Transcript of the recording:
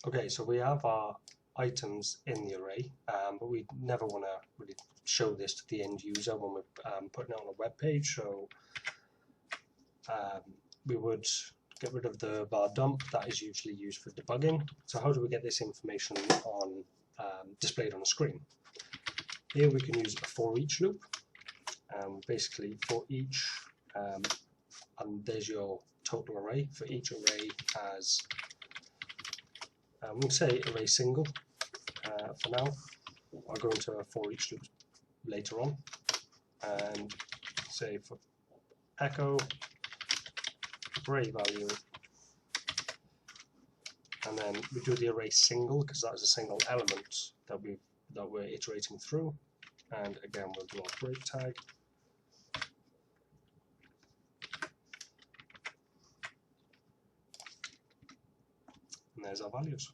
Okay, so we have our items in the array, but we never want to really show this to the end user when we're putting it on a web page. So we would get rid of the var dump. That is usually used for debugging. So how do we get this information on displayed on a screen? Here we can use a for each loop. Basically for each, and there's your total array. For each array as we'll say array single for now. I'll go into a for each loop later on, and say for echo array value, and then we do the array single because that is a single element that we're iterating through. And again, we'll do our break tag. And there's our values.